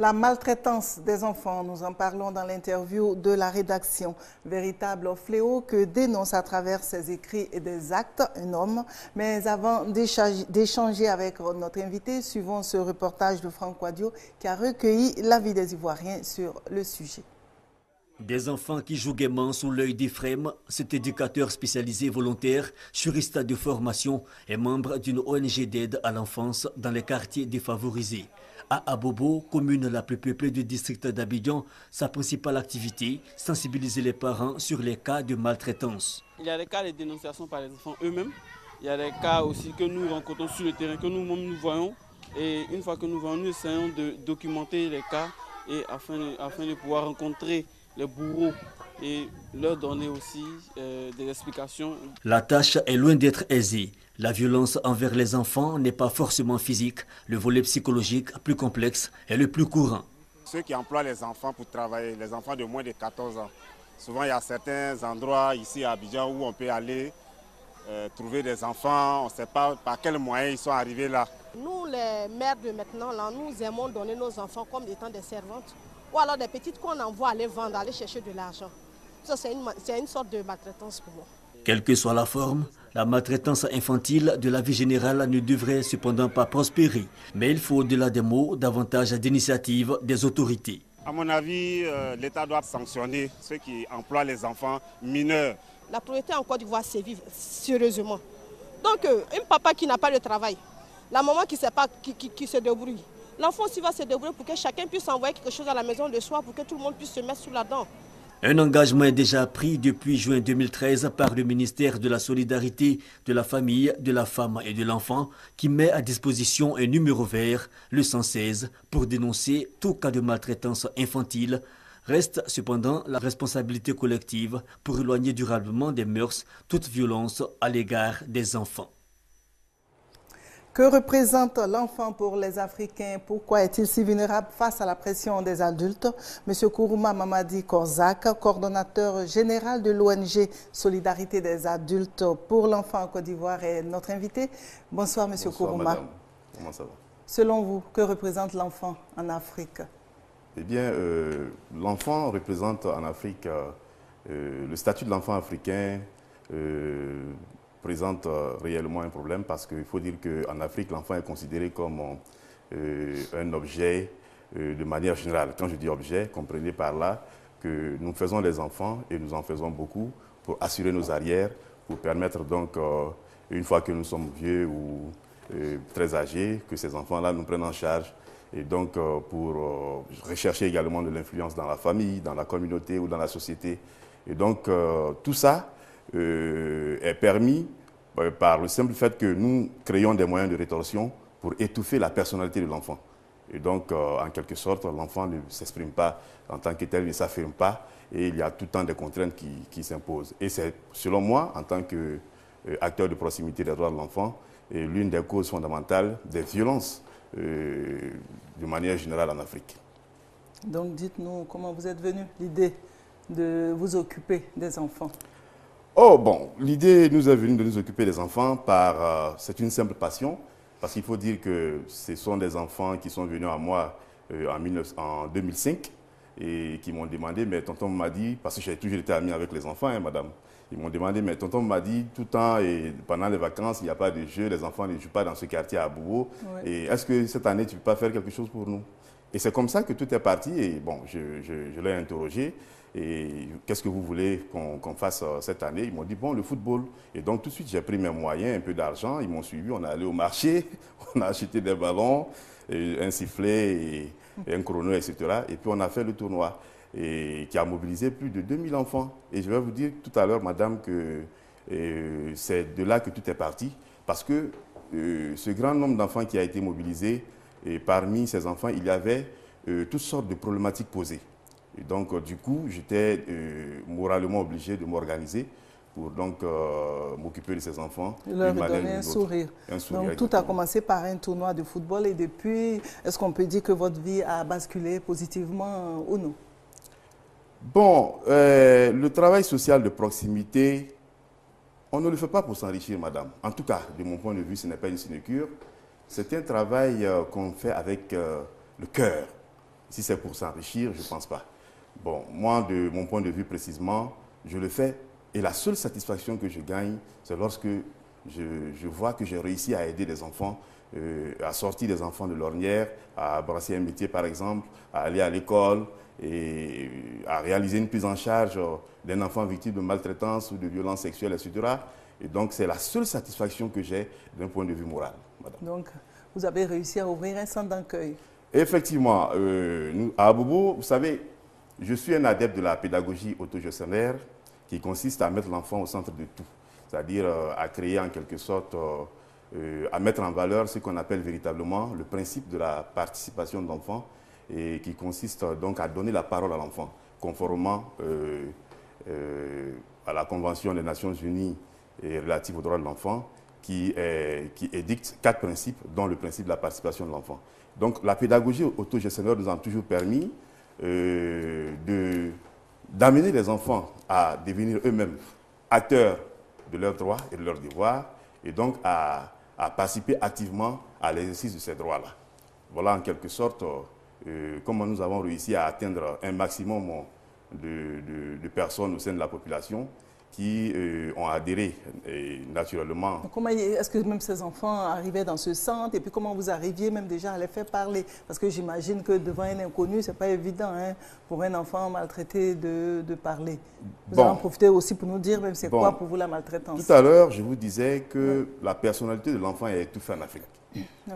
La maltraitance des enfants, nous en parlons dans l'interview de la rédaction. Véritable fléau que dénonce à travers ses écrits et des actes un homme. Mais avant d'échanger avec notre invité, suivons ce reportage de Franck Wadio qui a recueilli l'avis des Ivoiriens sur le sujet. Des enfants qui jouent gaiement sous l'œil d'Ephrem, cet éducateur spécialisé volontaire, juriste de formation et membre d'une ONG d'aide à l'enfance dans les quartiers défavorisés. À Abobo, commune la plus peuplée du district d'Abidjan, sa principale activité, sensibiliser les parents sur les cas de maltraitance. Il y a des cas de dénonciation par les enfants eux-mêmes. Il y a des cas aussi que nous rencontrons sur le terrain, que nous-mêmes nous voyons. Et une fois que nous voyons, nous essayons de documenter les cas et afin de pouvoir rencontrer les bourreaux et leur donner aussi des explications. La tâche est loin d'être aisée. La violence envers les enfants n'est pas forcément physique. Le volet psychologique, plus complexe, est le plus courant. Ceux qui emploient les enfants pour travailler, les enfants de moins de 14 ans, souvent il y a certains endroits ici à Abidjan où on peut aller trouver des enfants, on ne sait pas par quels moyens ils sont arrivés là. Nous, les mères de maintenant, là, nous aimons donner nos enfants comme étant des servantes ou alors des petites qu'on envoie aller vendre, aller chercher de l'argent. Ça, c'est une sorte de maltraitance pour moi. Quelle que soit la forme, la maltraitance infantile de la vie générale ne devrait cependant pas prospérer. Mais il faut, au-delà des mots, davantage d'initiatives des autorités. À mon avis, l'État doit sanctionner ceux qui emploient les enfants mineurs. La pauvreté en Côte d'Ivoire sévit sérieusement. Donc, un papa qui n'a pas de travail, la maman qui se débrouille, l'enfant aussi va se débrouiller pour que chacun puisse envoyer quelque chose à la maison le soir pour que tout le monde puisse se mettre sous la dent. Un engagement est déjà pris depuis juin 2013 par le ministère de la Solidarité, de la Famille, de la Femme et de l'Enfant qui met à disposition un numéro vert, le 116, pour dénoncer tout cas de maltraitance infantile. Reste cependant la responsabilité collective pour éloigner durablement des mœurs toute violence à l'égard des enfants. Que représente l'enfant pour les Africains? Pourquoi est-il si vulnérable face à la pression des adultes? Monsieur Kourouma Mamadi Korzak, coordonnateur général de l'ONG Solidarité des adultes pour l'enfant en Côte d'Ivoire, est notre invité. Bonsoir, Monsieur Kourouma. Madame. Comment ça va? Selon vous, que représente l'enfant en Afrique? Eh bien, l'enfant représente en Afrique, le statut de l'enfant africain présente réellement un problème parce qu'il faut dire qu'en Afrique, l'enfant est considéré comme un objet de manière générale. Quand je dis objet, comprenez par là que nous faisons les enfants et nous en faisons beaucoup pour assurer nos arrières, pour permettre donc, une fois que nous sommes vieux ou très âgés, que ces enfants-là nous prennent en charge. Et donc, pour rechercher également de l'influence dans la famille, dans la communauté ou dans la société. Et donc, tout ça est permis par le simple fait que nous créons des moyens de rétorsion pour étouffer la personnalité de l'enfant. Et donc, en quelque sorte, l'enfant ne s'exprime pas en tant que tel, ne s'affirme pas, et il y a tout le temps des contraintes qui s'imposent. Et c'est, selon moi, en tant qu'acteur de proximité des droits de l'enfant, l'une des causes fondamentales des violences de manière générale en Afrique. Donc, dites-nous comment vous êtes venu l'idée de vous occuper des enfants. Oh bon, l'idée nous est venue de nous occuper des enfants par, c'est une simple passion, parce qu'il faut dire que ce sont des enfants qui sont venus à moi en 2005 et qui m'ont demandé, mais tonton m'a dit, parce que j'ai toujours été ami avec les enfants, hein, madame, ils m'ont demandé, mais tonton m'a dit tout le temps, et pendant les vacances, il n'y a pas de jeu, les enfants ne jouent pas dans ce quartier à Abobo, oui. Et est-ce que cette année, tu ne peux pas faire quelque chose pour nous? Et c'est comme ça que tout est parti, et bon, je l'ai interrogé. Et qu'est-ce que vous voulez qu'on fasse cette année? Ils m'ont dit, bon, le football. Et donc, tout de suite, j'ai pris mes moyens, un peu d'argent. Ils m'ont suivi, on est allé au marché, on a acheté des ballons, un sifflet et un chrono, etc. Et puis, on a fait le tournoi et qui a mobilisé plus de 2000 enfants. Et je vais vous dire tout à l'heure, madame, que c'est de là que tout est parti. Parce que ce grand nombre d'enfants qui a été mobilisé, et parmi ces enfants, il y avait toutes sortes de problématiques posées. Et donc, du coup, j'étais moralement obligé de m'organiser pour donc m'occuper de ces enfants. Leur donner un sourire. Donc, tout a commencé par un tournoi de football et depuis, est-ce qu'on peut dire que votre vie a basculé positivement ou non? Bon, le travail social de proximité, on ne le fait pas pour s'enrichir, madame. En tout cas, de mon point de vue, ce n'est pas une sinecure. C'est un travail qu'on fait avec le cœur. Si c'est pour s'enrichir, je ne pense pas. Bon, moi, de mon point de vue précisément, je le fais et la seule satisfaction que je gagne, c'est lorsque je vois que j'ai réussi à aider des enfants, à sortir des enfants de l'ornière, à brasser un métier par exemple, à aller à l'école et à réaliser une prise en charge d'un enfant victime de maltraitance ou de violence sexuelle, etc. Et donc, c'est la seule satisfaction que j'ai d'un point de vue moral, madame. Donc, vous avez réussi à ouvrir un centre d'accueil. Effectivement, à Abobo, vous savez, je suis un adepte de la pédagogie autogestionnaire qui consiste à mettre l'enfant au centre de tout, c'est-à-dire à créer en quelque sorte, à mettre en valeur ce qu'on appelle véritablement le principe de la participation de l'enfant et qui consiste donc à donner la parole à l'enfant, conformément à la Convention des Nations Unies relative aux droits de l'enfant qui édicte 4 principes, dont le principe de la participation de l'enfant. Donc la pédagogie autogestionnaire nous a toujours permis d'amener les enfants à devenir eux-mêmes acteurs de leurs droits et de leurs devoirs, et donc à participer activement à l'exercice de ces droits-là. Voilà en quelque sorte comment nous avons réussi à atteindre un maximum de personnes au sein de la population qui ont adhéré naturellement. Comment est-ce que même ces enfants arrivaient dans ce centre et puis comment vous arriviez même déjà à les faire parler? Parce que j'imagine que devant un inconnu, ce n'est pas évident hein, pour un enfant maltraité de parler. Vous en profitez aussi pour nous dire même c'est quoi pour vous la maltraitance? Tout à l'heure, je vous disais que la personnalité de l'enfant est étouffée en Afrique.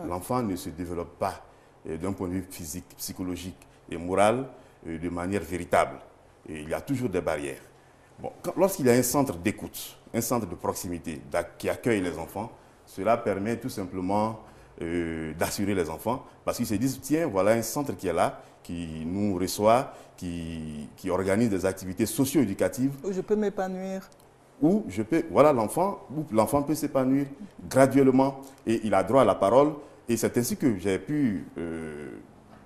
L'enfant ne se développe pas d'un point de vue physique, psychologique et moral de manière véritable. Et il y a toujours des barrières. Bon, lorsqu'il y a un centre d'écoute, un centre de proximité qui accueille les enfants, cela permet tout simplement d'assurer les enfants parce qu'ils se disent, tiens, voilà un centre qui est là, qui nous reçoit, qui organise des activités socio-éducatives. Où je peux m'épanouir. Où je peux, voilà l'enfant peut s'épanouir graduellement et il a droit à la parole. Et c'est ainsi que j'ai pu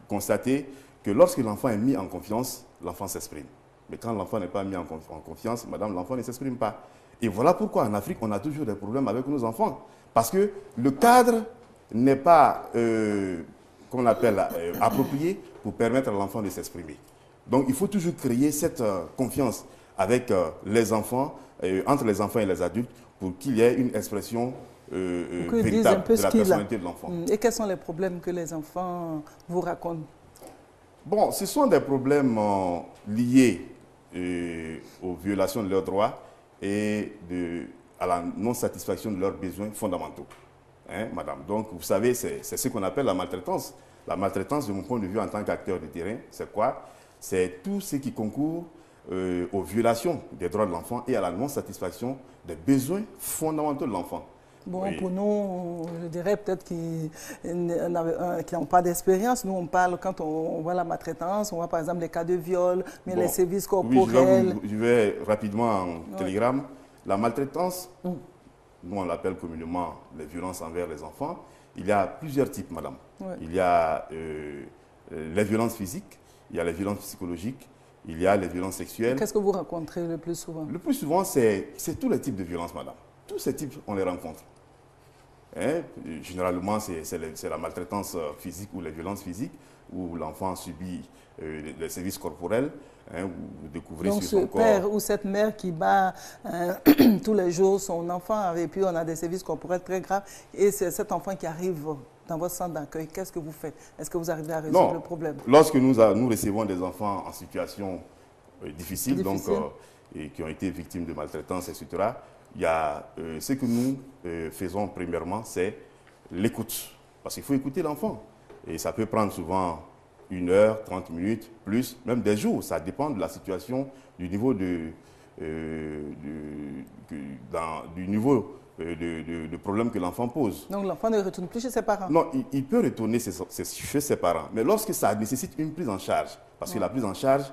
constater que lorsque l'enfant est mis en confiance, l'enfant s'exprime. Mais quand l'enfant n'est pas mis en confiance, madame, l'enfant ne s'exprime pas. Et voilà pourquoi en Afrique, on a toujours des problèmes avec nos enfants. Parce que le cadre n'est pas, qu'on appelle, approprié pour permettre à l'enfant de s'exprimer. Donc, il faut toujours créer cette confiance avec les enfants, entre les enfants et les adultes, pour qu'il y ait une expression véritable de la personnalité de l'enfant. Et quels sont les problèmes que les enfants vous racontent? Bon, ce sont des problèmes liés aux violations de leurs droits et à la non-satisfaction de leurs besoins fondamentaux. Hein, madame? Donc, vous savez, c'est ce qu'on appelle la maltraitance. La maltraitance, de mon point de vue en tant qu'acteur de terrain, c'est quoi? C'est tout ce qui concourt aux violations des droits de l'enfant et à la non-satisfaction des besoins fondamentaux de l'enfant. Bon, oui. Pour nous, je dirais peut-être qu'ils n'ont pas d'expérience. Nous, on parle, quand on voit la maltraitance, on voit par exemple les cas de viol, mais les services corporels. Oui, je vais rapidement en télégramme. La maltraitance, nous on l'appelle communément les violences envers les enfants. Il y a plusieurs types, madame. Oui. Il y a les violences physiques, il y a les violences psychologiques, il y a les violences sexuelles. Qu'est-ce que vous rencontrez le plus souvent? Le plus souvent, c'est tous les types de violences, madame. Tous ces types, on les rencontre. Hein? Généralement, c'est la maltraitance physique ou les violences physiques, où l'enfant subit les services corporels, hein, où vous découvrez donc sur son corps. Donc ce père ou cette mère qui bat tous les jours son enfant, et puis on a des services corporels très graves, et c'est cet enfant qui arrive dans votre centre d'accueil. Qu'est-ce que vous faites? Est-ce que vous arrivez à résoudre le problème? Lorsque nous recevons des enfants en situation difficile, donc, et qui ont été victimes de maltraitance, etc., il y a ce que nous faisons premièrement, c'est l'écoute. Parce qu'il faut écouter l'enfant. Et ça peut prendre souvent 1 heure, 30 minutes, plus, même des jours. Ça dépend de la situation, du niveau de problème que l'enfant pose. Donc l'enfant ne retourne plus chez ses parents? Non, il peut retourner chez ses parents. Mais lorsque ça nécessite une prise en charge, parce que la prise en charge,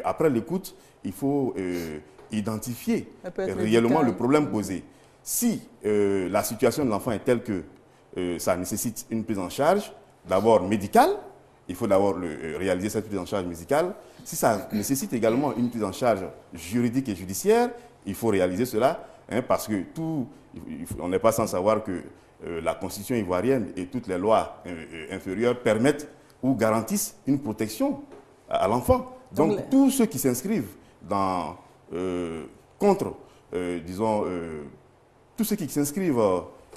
après l'écoute, il faut identifier réellement le problème posé. Si la situation de l'enfant est telle que ça nécessite une prise en charge, d'abord médicale, il faut d'abord réaliser cette prise en charge médicale. Si ça nécessite également une prise en charge juridique et judiciaire, il faut réaliser cela, hein, parce que on n'est pas sans savoir que la Constitution ivoirienne et toutes les lois inférieures permettent ou garantissent une protection à l'enfant. Donc tous ceux qui s'inscrivent dans, tous ceux qui s'inscrivent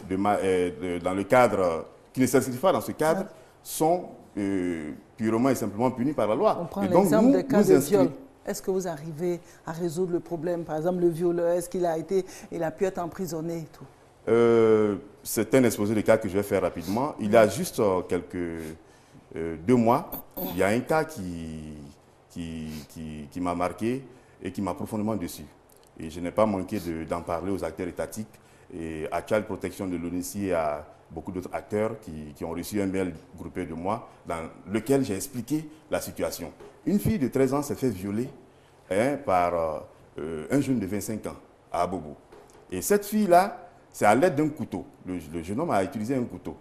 dans le cadre, qui ne s'inscrivent pas dans ce cadre, sont purement et simplement punis par la loi. On prend l'exemple des cas de viol. Est-ce que vous arrivez à résoudre le problème? Par exemple, le violeur, est-ce qu'il a pu être emprisonné et tout? C'est un exposé de cas que je vais faire rapidement. Il y a juste 2 mois, il y a un cas qui m'a marqué et qui m'a profondément déçu. Et je n'ai pas manqué d'en parler aux acteurs étatiques, et à Child Protection de l'ONUCI et à beaucoup d'autres acteurs qui ont reçu un mail groupé de moi dans lequel j'ai expliqué la situation. Une fille de 13 ans s'est fait violer par un jeune de 25 ans à Abobo. Et cette fille-là, c'est à l'aide d'un couteau. Le jeune homme a utilisé un couteau.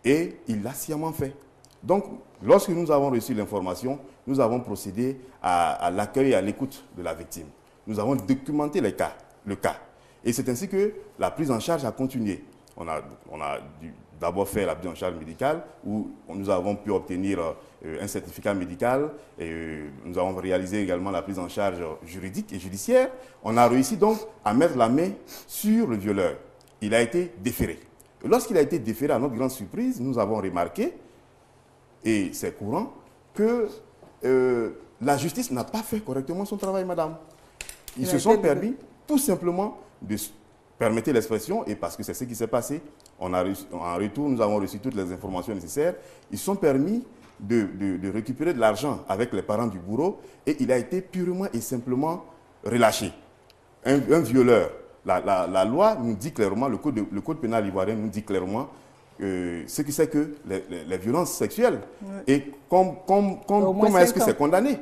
Et il l'a sciemment fait. Donc, lorsque nous avons reçu l'information, nous avons procédé à l'accueil et à l'écoute de la victime. Nous avons documenté le cas. Et c'est ainsi que la prise en charge a continué. On a d'abord fait la prise en charge médicale, où nous avons pu obtenir un certificat médical, et nous avons réalisé également la prise en charge juridique et judiciaire. On a réussi donc à mettre la main sur le violeur. Il a été déféré. Lorsqu'il a été déféré, à notre grande surprise, nous avons remarqué, et c'est courant, que la justice n'a pas fait correctement son travail, madame. Ils se sont permis tout simplement de permettre l'expression, et parce que c'est ce qui s'est passé, en retour, nous avons reçu toutes les informations nécessaires. Ils se sont permis de récupérer de l'argent avec les parents du bourreau, et il a été purement et simplement relâché. Un violeur, la loi nous dit clairement, le code pénal ivoirien nous dit clairement ce que c'est que les violences sexuelles, et comment est-ce que c'est condamné.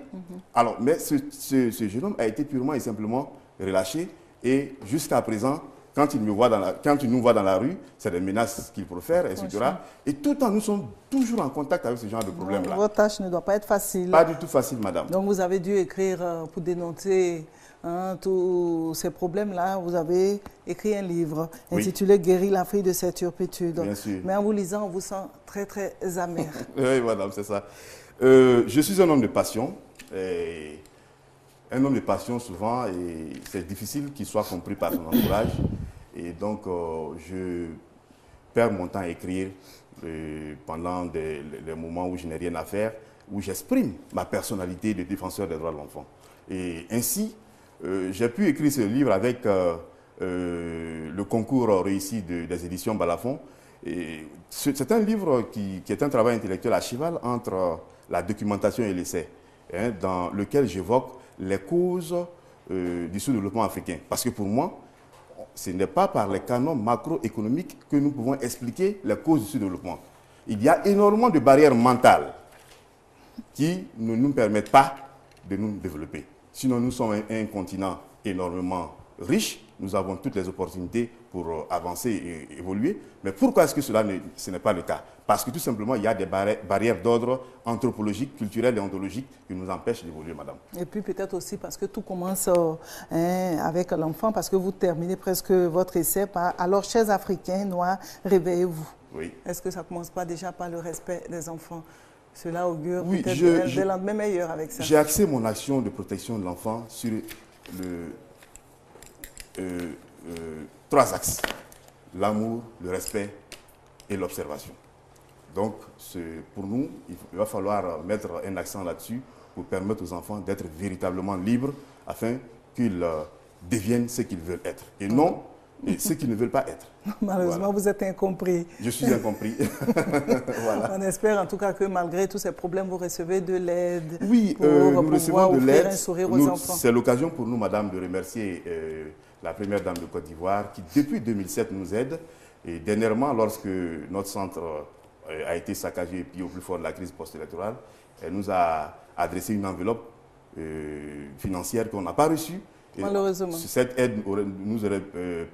Alors, mais ce jeune homme a été purement et simplement relâché, et jusqu'à présent, quand il nous voit dans la rue, c'est des menaces qu'il profère, etc. Et tout le temps, nous sommes toujours en contact avec ce genre de problème-là. Votre tâche ne doit pas être facile. Pas du tout facile, madame. Donc vous avez dû écrire pour dénoncer tous ces problèmes-là. Vous avez écrit un livre intitulé « Guérir l'Afrique de ses turpitudes ». Bien sûr. Mais en vous lisant, on vous sent très, très amer. Oui, madame, c'est ça. Je suis un homme de passion. Un homme de passion, souvent, et c'est difficile qu'il soit compris par son entourage. Et donc, je perds mon temps à écrire pendant les moments où je n'ai rien à faire, où j'exprime ma personnalité de défenseur des droits de l'enfant. Et ainsi, j'ai pu écrire ce livre avec le concours réussi des éditions Balafon. C'est un livre qui est un travail intellectuel à cheval entre la documentation et l'essai, dans lequel j'évoque les causes du sous-développement africain. Parce que pour moi, ce n'est pas par les canons macroéconomiques que nous pouvons expliquer les causes du sous-développement. Il y a énormément de barrières mentales qui ne nous permettent pas de nous développer. Sinon, nous sommes un continent énormément riche, nous avons toutes les opportunités pour avancer et évoluer. Mais pourquoi est-ce que ce n'est pas le cas? Parce que tout simplement, il y a des barrières d'ordre anthropologique, culturel et ontologique qui nous empêchent d'évoluer, madame. Et puis peut-être aussi parce que tout commence avec l'enfant, parce que vous terminez presque votre essai par « Alors, chers Africains noirs, réveillez-vous ». Oui. Est-ce que ça ne commence pas déjà par le respect des enfants? Cela augure peut-être des lendemains meilleurs avec ça. J'ai axé mon action de protection de l'enfant sur 3 axes. L'amour, le respect et l'observation. Donc, pour nous, il va falloir mettre un accent là-dessus pour permettre aux enfants d'être véritablement libres afin qu'ils deviennent ce qu'ils veulent être. Et non ce qu'ils ne veulent pas être. Malheureusement, voilà. Vous êtes incompris. Je suis incompris. Voilà. On espère en tout cas que malgré tous ces problèmes, vous recevez de l'aide. Oui, nous recevons de l'aide. Un sourire aux enfants. C'est l'occasion pour nous, madame, de remercier la première dame de Côte d'Ivoire qui, depuis 2007, nous aide. Et dernièrement, lorsque notre centre a été saccagé et puis au plus fort de la crise post-électorale, elle nous a adressé une enveloppe financière qu'on n'a pas reçue. Et malheureusement. Cette aide nous aurait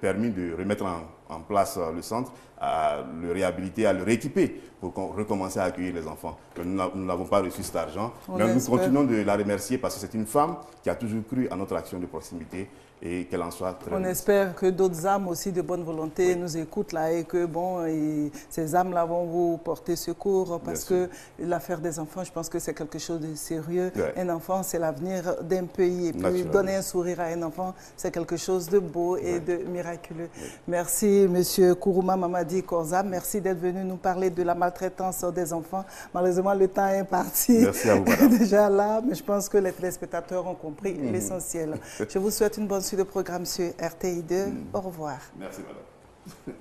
permis de remettre en place le centre, à le réhabiliter, à le rééquiper pour recommencer à accueillir les enfants. Nous n'avons pas reçu cet argent, mais nous continuons de la remercier parce que c'est une femme qui a toujours cru à notre action de proximité et qu'elle en soit très... On espère que d'autres âmes aussi de bonne volonté nous écoutent là et que bon, ces âmes-là vont vous porter secours parce que l'affaire des enfants, je pense que c'est quelque chose de sérieux. Un enfant, c'est l'avenir d'un pays et puis donner un sourire à un enfant, c'est quelque chose de beau et de miraculeux. Merci Monsieur Kourouma Mamadi Korza, merci d'être venu nous parler de la maltraitance des enfants. Malheureusement, le temps est parti. Merci à vous, madame. Déjà là, mais je pense que les téléspectateurs ont compris l'essentiel. Je vous souhaite une bonne suite de programme sur RTI2. Au revoir. Merci, madame.